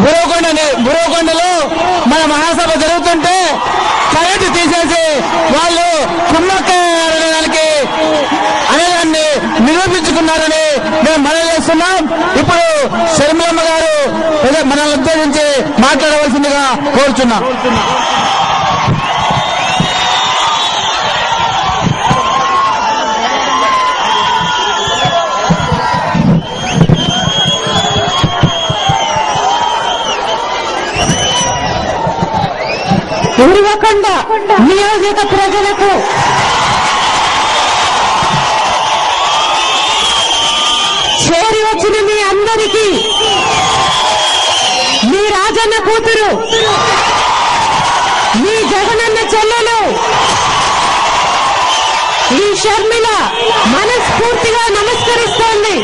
బురవకొండలో మన మహాసభ జరుగుతుంటే కరెంటు తీసేసి వాళ్ళు కుమ్మక్కడానికి అనేదాన్ని నిరూపించుకున్నారని మేము మనవి చేస్తున్నాం. ఇప్పుడు శర్మలమ్మ గారు మనల్ని ఉద్దేశించి మాట్లాడవలసిందిగా కోరుచున్నాం. ఉరవకొండ నియోజక ప్రజలకు చేరి వచ్చిన మీ అందరికీ మీ రాజన్న కూతురు, మీ జగనన్న చెల్లెలు ఈ షర్మిల మనస్ఫూర్తిగా నమస్కరిస్తోంది.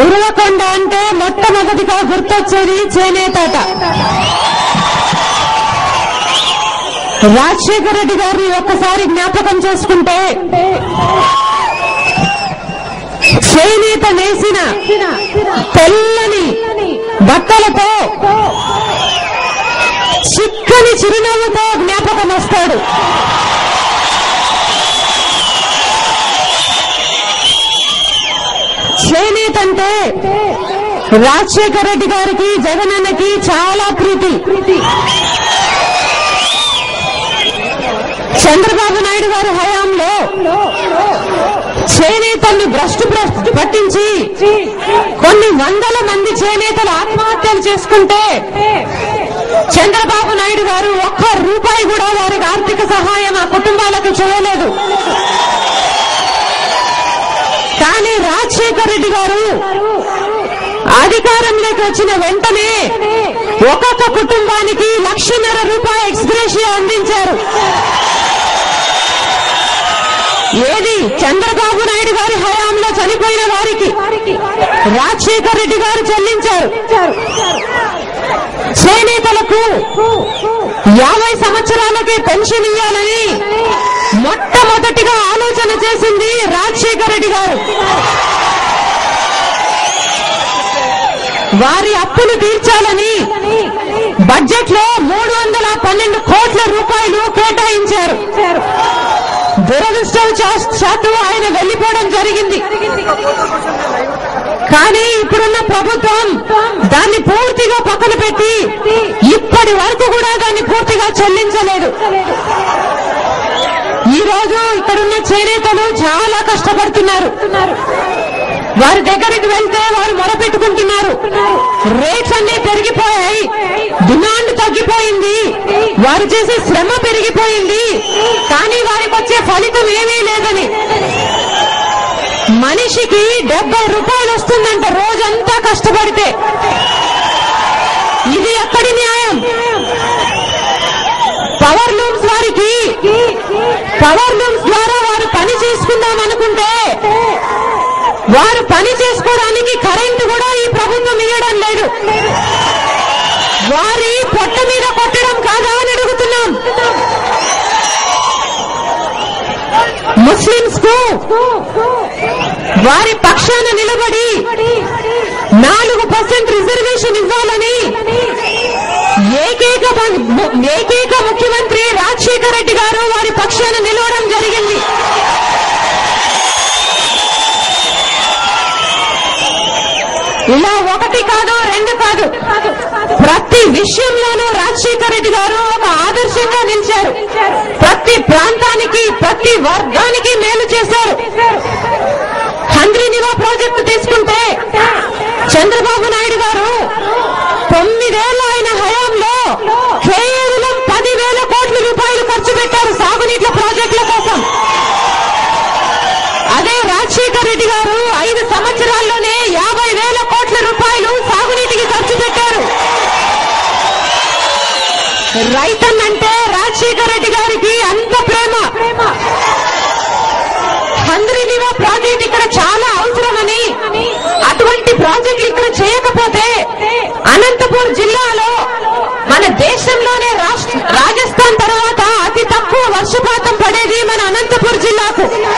ఉరవకొండ అంటే మొట్టమొదటిగా గుర్తొచ్చేది చేనేతట. రాజశేఖర రెడ్డి గారిని ఒక్కసారి జ్ఞాపకం చేసుకుంటే చేనేత నేసిన తెల్లని బట్టలతో చిక్కని చిరునవ్వుతో జ్ఞాపకం వస్తాడు. చేనేత అంటే రాజశేఖర రెడ్డి గారికి, జగనన్నకి చాలా ప్రీతి. చంద్రబాబు నాయుడు గారి హయాంలో చేనేతల్ని భ్రష్టు పట్టించి కొన్ని వందల మంది చేనేతలు ఆత్మహత్యలు చేసుకుంటే చంద్రబాబు నాయుడు గారు ఒక్క రూపాయి కూడా వారికి ఆర్థిక సహాయం ఆ కుటుంబాలకు చేయలేదు. కానీ రాజశేఖర రెడ్డి గారు అధికారంలోకి వచ్చిన వెంటనే ఒక్కొక్క కుటుంబానికి ₹1,50,000 ఎక్స్గ్రేషియా అందించారు. ఏది చంద్రబాబు నాయుడు గారి హయాంలో చనిపోయిన వారికి రాజశేఖర రెడ్డి గారు చెల్లించారు. చేనేతలకు 50 సంవత్సరాలకే పెన్షన్ ఇవ్వాలని మొట్టమొదటిగా ఆలోచన చేసింది రాజశేఖర రెడ్డి గారు. వారి అప్పులు తీర్చాలని బడ్జెట్ లో 312 కోట్ల రూపాయలు కేటాయించారు. దురదృష్టవశాత్తు ఆయన వెళ్లిపోవడం జరిగింది. కానీ ఇప్పుడున్న ప్రభుత్వం దాన్ని పూర్తిగా పక్కన పెట్టి ఇప్పటి వరకు కూడా దాన్ని పూర్తిగా చెల్లించలేదు. ఈ రోజు ఇక్కడున్న చేనేతలు చాలా కష్టపడుతున్నారు. వారి దగ్గరికి వెళ్తే వారు మొరపెట్టుకుంటున్నారు. రేట్స్ అన్నీ పెరిగిపోయాయి, డిమాండ్ తగ్గిపోయింది, వారు చేసే శ్రమ పెరిగిపోయింది, కానీ వారికి వచ్చే ఫలితం ఏమీ లేదని. మనిషికి ₹70 వస్తుందంట రోజంతా కష్టపడితే. ఇది ఎక్కడి న్యాయం? పవర్ లూమ్స్ వారికి పవర్ లూమ్స్ ద్వారా వారు పని చేసుకుందాం అనుకుంటే వారు పని చేసుకోవడానికి కరెంటు కూడా ఈ ప్రభుత్వం ఇవ్వడం లేదు. వారి పొట్ట మీద కొట్టడం కాదా అని అడుగుతున్నాం. ముస్లింస్ కు వారి పక్షాన నిలబడి 4% రిజర్వేషన్ ఇవ్వాలని ఏకైక ముఖ్యమంత్రి రాజశేఖర రెడ్డి గారు వారి పక్షాన నిలవడం జరిగింది. ఇలా ఒకటి కాదు, రెండు కాదు, ప్రతి విషయంలోనూ రాజశేఖర రెడ్డి గారు ఒక ఆదర్శంగా నిలిచారు. ప్రతి ప్రాంతానికి, ప్రతి వర్గానికి మేలు చేశారు. హంద్రీనివా ప్రాజెక్టు తీసుకుంటే చంద్రబాబు నాయుడు గారు 9 ఏళ్ల ఆయన హయాంలో కేవలం 10,000 కోట్ల రూపాయలు ఖర్చు పెట్టారు సాగునీటి ప్రాజెక్టుల కోసం. అదే రాజశేఖర రెడ్డి గారు 5 సంవత్సరాల్లోనే 50,000 కోట్ల రూపాయలు సాగునీటికి ఖర్చు పెట్టారు. రైతన్నంటే రాజశేఖర రెడ్డి గారికి అంత ప్రేమ. హంద్రీనివా ప్రాజెక్ట్ ఇక్కడ చాలా అవసరమని, అటువంటి ప్రాజెక్టులు ఇక్కడ చేయకపోతే అనంతపూర్ జిల్లాలో మన దేశంలోనే రాజస్థాన్ తర్వాత అతి తక్కువ వర్షపాతం పడేది జిల్లాకు